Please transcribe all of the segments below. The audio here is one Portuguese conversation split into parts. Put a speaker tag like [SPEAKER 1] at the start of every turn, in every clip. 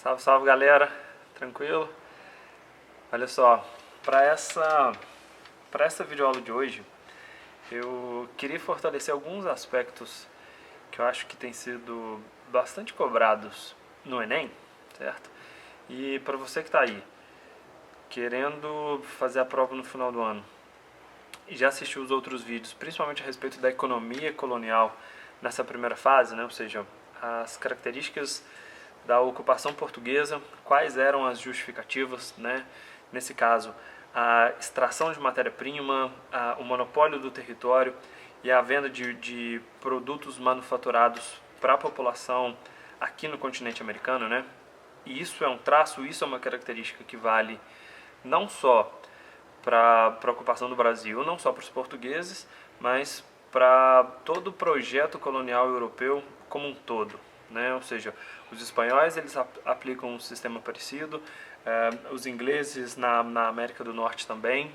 [SPEAKER 1] Salve, salve galera, tranquilo? Olha só, para essa videoaula de hoje, eu queria fortalecer alguns aspectos que eu acho que têm sido bastante cobrados no Enem, certo? E para você que está aí, querendo fazer a prova no final do ano, e já assistiu os outros vídeos, principalmente a respeito da economia colonial nessa primeira fase, né? Ou seja, as características da ocupação portuguesa, quais eram as justificativas, né? Nesse caso, a extração de matéria-prima, o monopólio do território e a venda de produtos manufaturados para a população aqui no continente americano, né? E isso é um traço, isso é uma característica que vale não só para a ocupação do Brasil, não só para os portugueses, mas para todo o projeto colonial europeu como um todo, né? Ou seja, os espanhóis eles aplicam um sistema parecido, os ingleses na América do Norte também.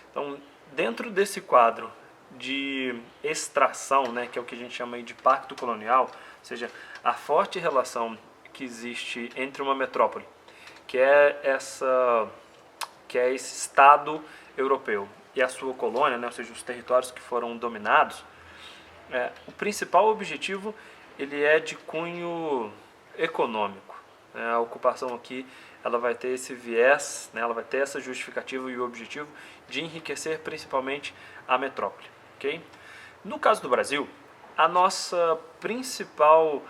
[SPEAKER 1] Então, dentro desse quadro de extração, né, que é o que a gente chama aí de pacto colonial, ou seja, a forte relação que existe entre uma metrópole, que é esse Estado europeu, e a sua colônia, né, ou seja, os territórios que foram dominados, o principal objetivo ele é de cunho econômico. A ocupação aqui ela vai ter esse viés, né, ela vai ter essa justificativa e o objetivo de enriquecer principalmente a metrópole. Okay? No caso do Brasil, a nossa principal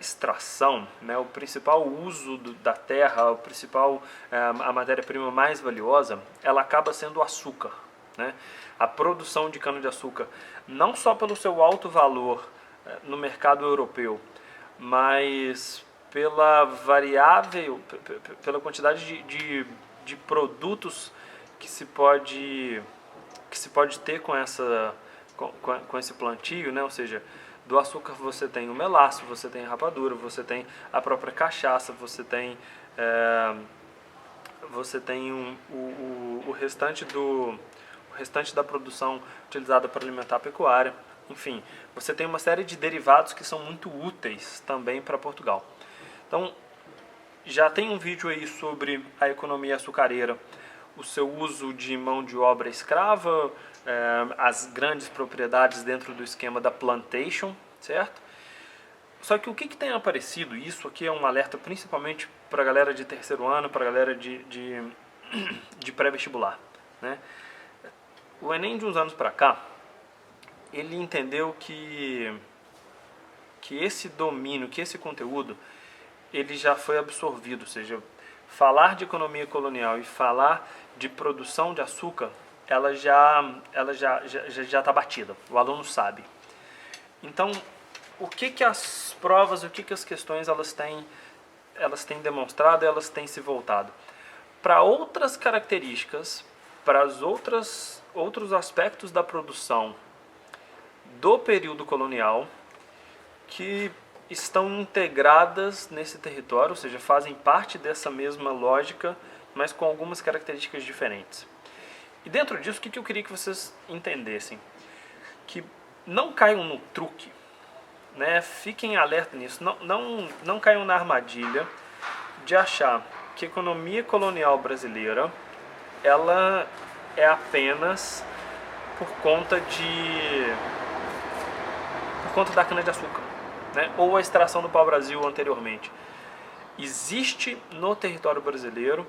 [SPEAKER 1] extração, né, o principal uso da terra, a matéria-prima mais valiosa, ela acaba sendo o açúcar. Né? A produção de cana-de-açúcar, não só pelo seu alto valor no mercado europeu, mas pela quantidade de produtos que se pode ter com esse plantio, né? Ou seja, do açúcar você tem o melaço, você tem a rapadura, você tem a própria cachaça, você tem o restante da produção utilizada para alimentar a pecuária. Enfim, você tem uma série de derivados que são muito úteis também para Portugal. Então, já tem um vídeo aí sobre a economia açucareira, o seu uso de mão de obra escrava, as grandes propriedades dentro do esquema da plantation, certo? Só que o que tem aparecido, isso aqui é um alerta principalmente para a galera de terceiro ano, para a galera de pré-vestibular, né? O Enem de uns anos para cá, ele entendeu que esse domínio, que esse conteúdo, ele já foi absorvido, ou seja, falar de economia colonial e falar de produção de açúcar, ela já está batida, o aluno sabe. Então, o que as provas, o que as questões elas têm demonstrado, elas têm se voltado para outras características, para outros aspectos da produção do período colonial que estão integradas nesse território, ou seja, fazem parte dessa mesma lógica, mas com algumas características diferentes. E dentro disso, o que eu queria que vocês entendessem? Que não caiam no truque, né? Fiquem alerta nisso, não caiam na armadilha de achar que a economia colonial brasileira ela é apenas por conta da cana-de-açúcar, né? Ou a extração do pau-brasil anteriormente. Existe no território brasileiro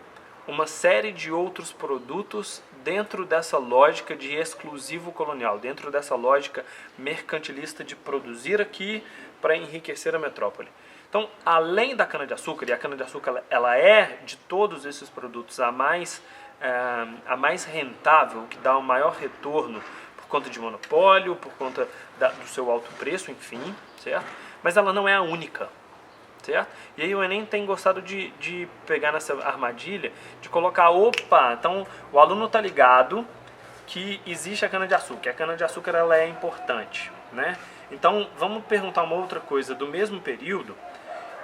[SPEAKER 1] uma série de outros produtos dentro dessa lógica de exclusivo colonial, dentro dessa lógica mercantilista de produzir aqui para enriquecer a metrópole. Então, além da cana-de-açúcar, e a cana-de-açúcar ela é de todos esses produtos a mais rentável, que dá um maior retorno por conta de monopólio, por conta do seu alto preço, enfim, certo? Mas ela não é a única, certo? E aí o Enem tem gostado de pegar nessa armadilha, de colocar, então o aluno está ligado que existe a cana-de-açúcar, a cana-de-açúcar ela é importante, né? Então vamos perguntar uma outra coisa do mesmo período,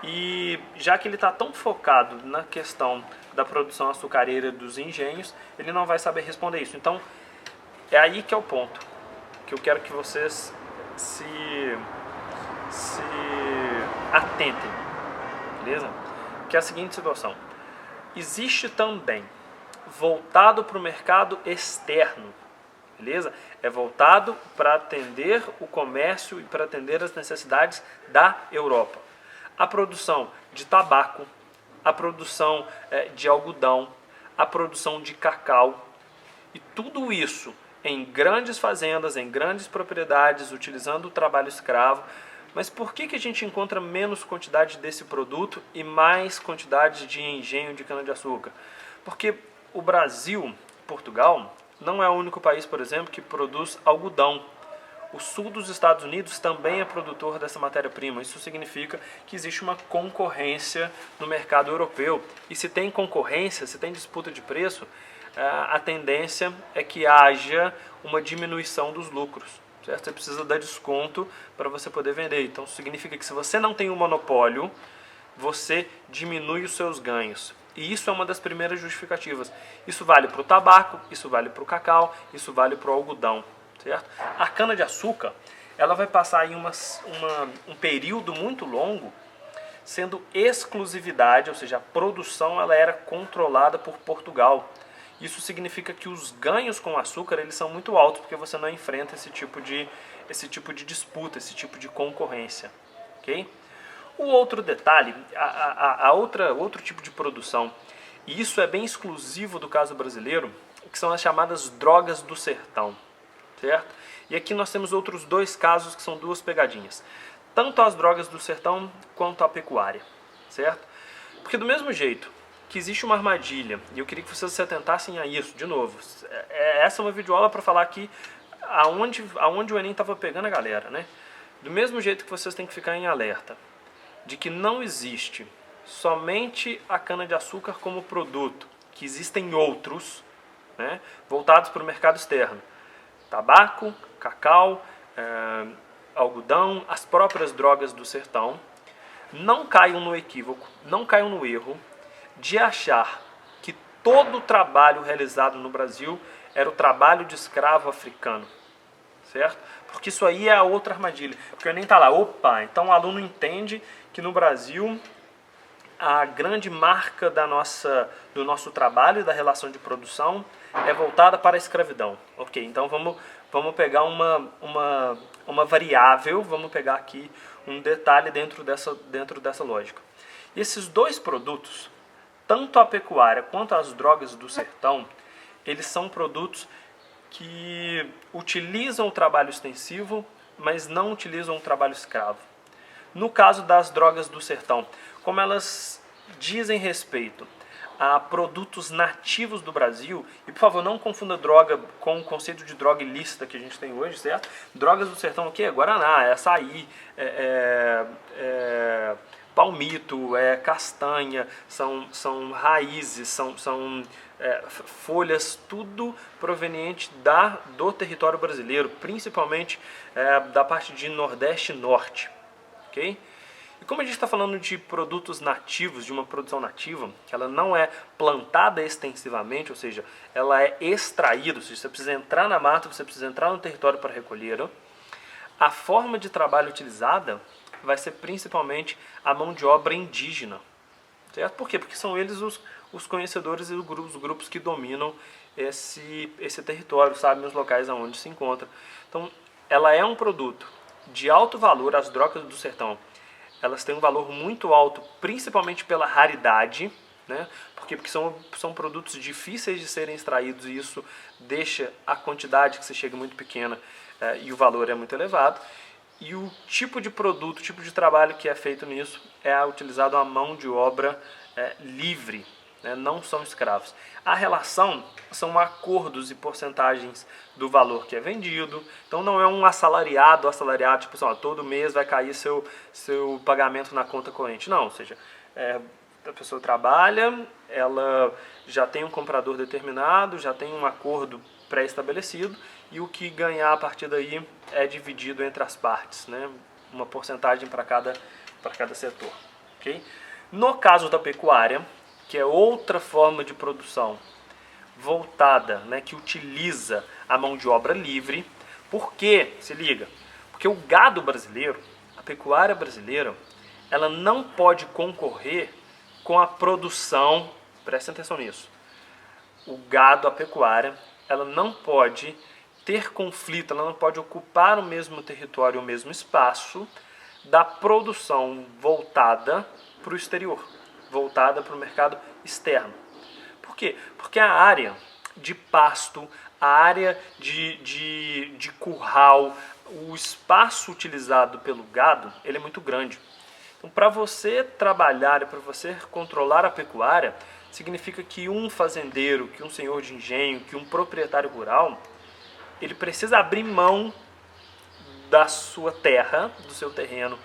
[SPEAKER 1] e já que ele está tão focado na questão da produção açucareira dos engenhos, ele não vai saber responder isso. Então é aí que é o ponto que eu quero que vocês se atentem, beleza? que é a seguinte situação. Existe também voltado para o mercado externo, beleza? É voltado para atender o comércio e para atender as necessidades da Europa. A produção de tabaco, a produção de algodão, a produção de cacau e tudo isso em grandes fazendas, em grandes propriedades, utilizando o trabalho escravo. Mas por que a gente encontra menos quantidade desse produto e mais quantidade de engenho de cana-de-açúcar? Porque o Brasil, Portugal, não é o único país, por exemplo, que produz algodão. O sul dos Estados Unidos também é produtor dessa matéria-prima. Isso significa que existe uma concorrência no mercado europeu. E se tem concorrência, se tem disputa de preço, a tendência é que haja uma diminuição dos lucros. Certo? Você precisa dar desconto para você poder vender. Então, isso significa que se você não tem um monopólio, você diminui os seus ganhos. E isso é uma das primeiras justificativas. Isso vale para o tabaco, isso vale para o cacau, isso vale para o algodão. Certo? A cana-de-açúcar, ela vai passar aí um período muito longo sendo exclusividade, ou seja, a produção ela era controlada por Portugal. Isso significa que os ganhos com açúcar eles são muito altos, porque você não enfrenta esse tipo de disputa, esse tipo de concorrência. Okay? O outro detalhe, outro tipo de produção, e isso é bem exclusivo do caso brasileiro, que são as chamadas drogas do sertão. Certo? E aqui nós temos outros dois casos que são duas pegadinhas. Tanto as drogas do sertão quanto a pecuária. Certo? Porque do mesmo jeito que existe uma armadilha, e eu queria que vocês se atentassem a isso, de novo. Essa é uma videoaula para falar aqui aonde o Enem estava pegando a galera. Né? Do mesmo jeito que vocês têm que ficar em alerta de que não existe somente a cana-de-açúcar como produto, que existem outros, né, voltados para o mercado externo. Tabaco, cacau, algodão, as próprias drogas do sertão. Não caiam no equívoco, não caiam no erro de achar que todo o trabalho realizado no Brasil era o trabalho de escravo africano, certo? Porque isso aí é a outra armadilha. Porque o Enem está lá, opa, então o aluno entende que no Brasil a grande marca do nosso trabalho, da relação de produção, é voltada para a escravidão. Ok, então vamos pegar uma variável, vamos pegar aqui um detalhe dentro dessa lógica. E esses dois produtos, tanto a pecuária quanto as drogas do sertão, eles são produtos que utilizam o trabalho extensivo, mas não utilizam o trabalho escravo. No caso das drogas do sertão, como elas dizem respeito a produtos nativos do Brasil, e por favor não confunda droga com o conceito de droga ilícita que a gente tem hoje, certo? Drogas do sertão o quê? Guaraná, açaí, palmito, castanha, são raízes, são folhas, tudo proveniente do território brasileiro, principalmente da parte de Nordeste e Norte. Okay? E como a gente está falando de produtos nativos, de uma produção nativa, que ela não é plantada extensivamente, ou seja, ela é extraída, ou seja, você precisa entrar na mata, você precisa entrar no território para recolher, a forma de trabalho utilizada vai ser principalmente a mão de obra indígena. Certo? Por quê? Porque são eles os conhecedores e os grupos que dominam esse território, sabem os locais onde se encontra. Então, ela é um produto de alto valor, as drogas do sertão. Elas têm um valor muito alto, principalmente pela raridade, né? Porque são produtos difíceis de serem extraídos e isso deixa a quantidade que se chega muito pequena e o valor é muito elevado. E o tipo de produto, o tipo de trabalho que é feito nisso é utilizado a mão de obra livre, né? Não são escravos. A relação são acordos e porcentagens do valor que é vendido. Então não é um assalariado, tipo assim, todo mês vai cair seu pagamento na conta corrente. Não, ou seja, a pessoa trabalha, ela já tem um comprador determinado, já tem um acordo pré-estabelecido e o que ganhar a partir daí é dividido entre as partes, né? Uma porcentagem para cada setor. Okay? No caso da pecuária, que é outra forma de produção voltada, né, que utiliza a mão de obra livre. Por quê? Se liga. Porque o gado brasileiro, a pecuária brasileira, ela não pode concorrer com a produção, prestem atenção nisso, o gado, a pecuária, ela não pode ter conflito, ela não pode ocupar o mesmo território, o mesmo espaço da produção voltada para o exterior, voltada para o mercado externo. Por quê? Porque a área de pasto, a área de curral, o espaço utilizado pelo gado, ele é muito grande. Então, para você trabalhar, para você controlar a pecuária, significa que um fazendeiro, que um senhor de engenho, que um proprietário rural, ele precisa abrir mão da sua terra, do seu terreno,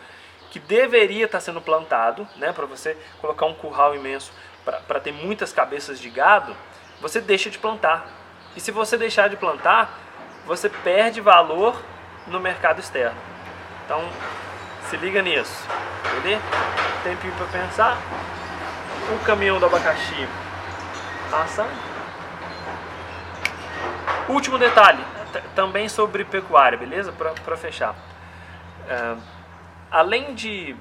[SPEAKER 1] que deveria estar sendo plantado, né, para você colocar um curral imenso, para ter muitas cabeças de gado, você deixa de plantar. E se você deixar de plantar, você perde valor no mercado externo. Então, se liga nisso. Entendeu? Tempinho para pensar. O caminhão do abacaxi passa. Último detalhe, também sobre pecuária, beleza? Para fechar. Além de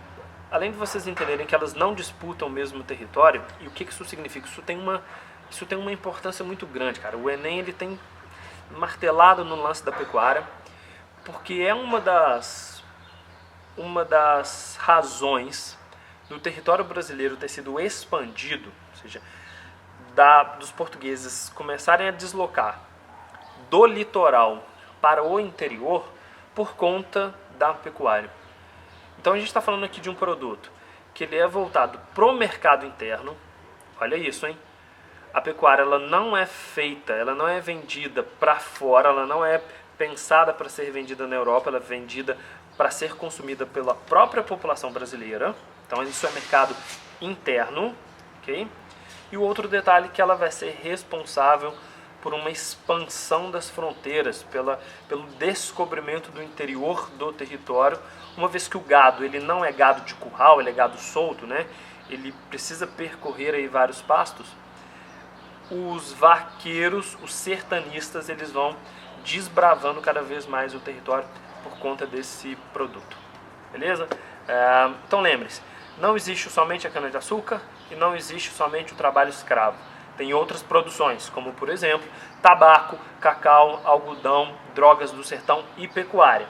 [SPEAKER 1] vocês entenderem que elas não disputam o mesmo território, e o que isso significa? Isso tem uma importância muito grande, cara. O Enem ele tem martelado no lance da pecuária, porque é uma das razões do território brasileiro ter sido expandido, ou seja, dos portugueses começarem a deslocar do litoral para o interior por conta da pecuária. Então a gente está falando aqui de um produto que ele é voltado para o mercado interno. Olha isso, hein? A pecuária ela não é feita, ela não é vendida para fora, ela não é pensada para ser vendida na Europa, ela é vendida para ser consumida pela própria população brasileira. Então isso é mercado interno, ok? E o outro detalhe é que ela vai ser responsável por uma expansão das fronteiras, pelo descobrimento do interior do território, uma vez que o gado ele não é gado de curral, ele é gado solto, né? Ele precisa percorrer aí vários pastos. Os vaqueiros, os sertanistas, eles vão desbravando cada vez mais o território por conta desse produto, beleza? Então lembre-se, não existe somente a cana-de-açúcar e não existe somente o trabalho escravo. Tem outras produções, como por exemplo, tabaco, cacau, algodão, drogas do sertão e pecuária.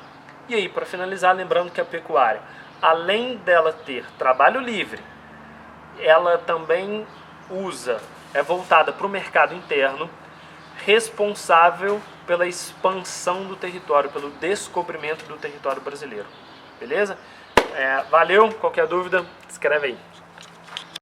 [SPEAKER 1] E aí, para finalizar, lembrando que a pecuária, além dela ter trabalho livre, ela também é voltada para o mercado interno, responsável pela expansão do território, pelo descobrimento do território brasileiro. Beleza? Valeu, qualquer dúvida, escreve aí.